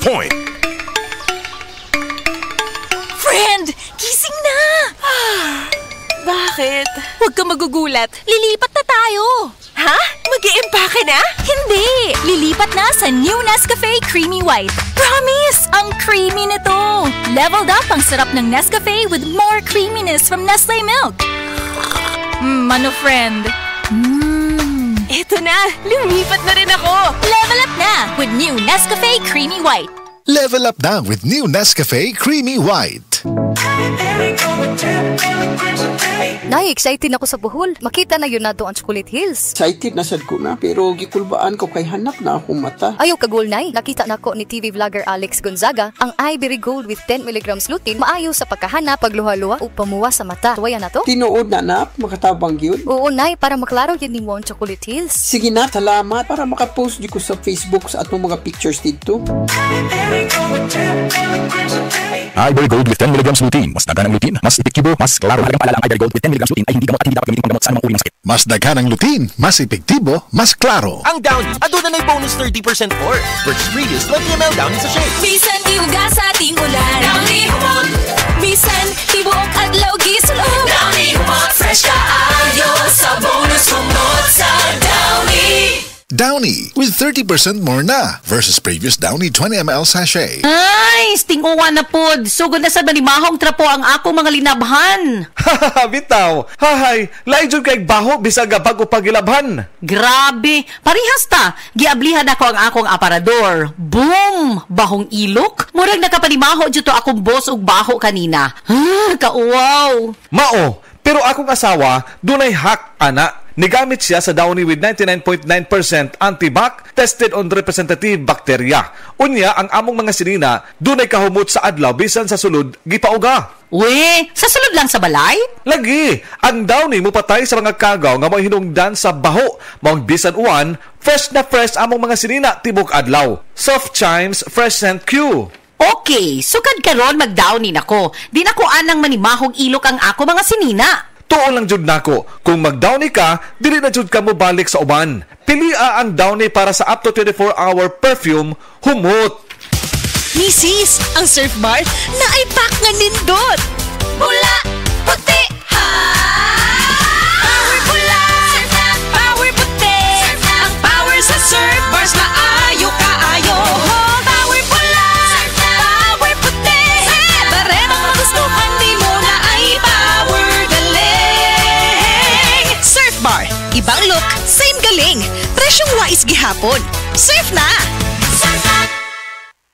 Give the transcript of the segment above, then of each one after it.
point. Friend, gising na! Bakit? Huwag kang magugulat. Lilipat na tayo. Ha? Mag-iimpake na? Hindi! Lilipat na sa new Nescafe Creamy White. Promise! Ang creamy nito! Leveled up ang sarap ng Nescafe with more creaminess from Nestle Milk. Ano friend? Eto na! Lumipat na rin ako! Level up na with new Nescafe Creamy White. Level up na with new Nescafe Creamy White. Nay, excited ako sa Bohol. Makita na yun na doon ang Chocolate Hills. Excited na sad ko na, pero gikulbaan ko kay hanap na akong mata. Ayaw kagol, Nay. Nakita na ko ni TV vlogger Alex Gonzaga ang Ivory Gold with 10 mg lutein maayo sa pagkahanap, pagluha-luha o pamuwa sa mata. Tuwaya na to? Tinuod na, makatabang yun. Oo, Nay, para maklaro yun ni mo ang Chocolate Hills. Sige na, salamat para makapost di ko sa Facebook sa atong mga pictures dito. Ivory Gold with 10 mg lutein. Mas dagan ang lutein, mas epektibo, mas klaro. Halagang paalala ang Ivory Gold with 10 mg lutein ay hindi gamot at hindi dapat gamitin panggamot sa anumang uri ng sakit. Mas dagan ang lutein, mas epektibo, mas klaro. Ang Downy, aduna na'y bonus 30% more versus previous 20 ml Downy sa shake. Bisan iuga sa ating ulan. Downy humot. Bisan tibuok adlaw gisulod. Downy humot. Fresh kaayo sa bonus humot sa Downy. Downy with 30% more na versus previous Downy 20 ml sachet. Ay, stinguwa na pod. Sugod na sa manimahong trapo ang ako mga linabhan. Bitaw. Hahay, lain jud kay baho bisag bago pagilabhan. Grabe. Parihas ta. Giablihan ako ang akong aparador. Boom! Bahong ilok. Murag nakapanimaho jud to akong boss og baho kanina. Kauwaw. Mao, pero akong asawa dunay hack ana. Nigamit siya sa Downy with 99.9% antibac tested on representative bacteria. Unya, ang among mga sinina, dunay kahumot sa adlaw bisan sa sulod, gipauga. We, sa sulod lang sa balay? Lagi, ang Downy mo patay sa mga kagaw nga may hinungdan sa baho. Maong bisan uwan, fresh na fresh among mga sinina tibok adlaw. Soft Chimes Fresh Scent Q. Okay, sukad karon mag-Downy nako. Di nako anang manimahong ilok ang ako mga sinina. Tuon lang jud nako, kung mag-Downy ka, dili na jud ka mo balik sa uban. Pilia ang Downy para sa up to 24-hour perfume, humot. Misis, ang Surf Bar na ay pack nga nindot. Bula, puti, ha! Power bula, power puti. Ang power sa Surf Bars maayo kaayo. Power bula, power puti. Barema ang gustuhan di mo na ay power galing. Surf Bar, ibang look, same galing. Presyong wais gihapon. Surf na! Surf na!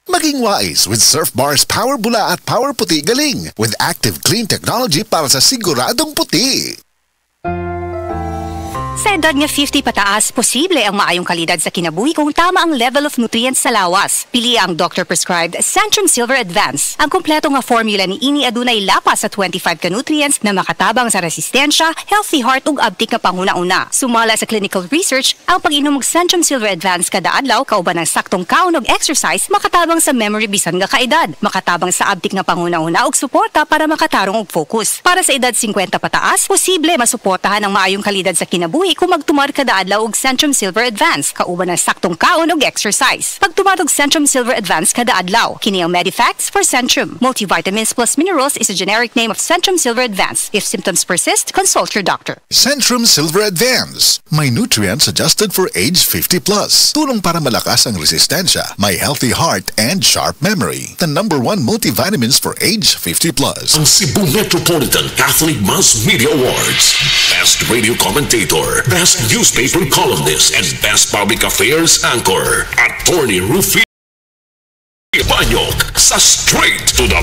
Maging wise with Surf Bar's Power Bula at Power Puti Galing with active clean technology para sa siguradong puti. Sa edad nga 50 pataas, posible ang maayong kalidad sa kinabuhi kung tama ang level of nutrients sa lawas. Pili ang doctor-prescribed Centrum Silver Advance. Ang kompleto nga formula ni ini adunay lapas sa 25 ka nutrients na makatabang sa resistensya, healthy heart ug abtik nga panguna-una. Sumala sa clinical research, ang pag-inom og Centrum Silver Advance kada adlaw kauban ng saktong kaon og exercise makatabang sa memory bisan nga kaedad, makatabang sa abtik nga panguna-una og suporta para makatarong og focus. Para sa edad 50 pataas, posible masuportahan ang maayong kalidad sa kinabuhi kung magtumar kada adlaw og Centrum Silver Advance kauban ng saktong kaon og exercise. Pagtumar og Centrum Silver Advance kada adlaw, kini ang Medifacts for Centrum. Multivitamins plus minerals is a generic name of Centrum Silver Advance. If symptoms persist, consult your doctor. Centrum Silver Advance. May nutrients adjusted for age 50 plus. Tulong para malakas ang resistensya, may healthy heart and sharp memory. The #1 multivitamins for age 50 plus. Ang Cebu Metropolitan Catholic Mass Media Awards. Best Radio Commentator, Best Newspaper Columnist, and Best Public Affairs Anchor. Attorney Rufy Banyok sa Straight to the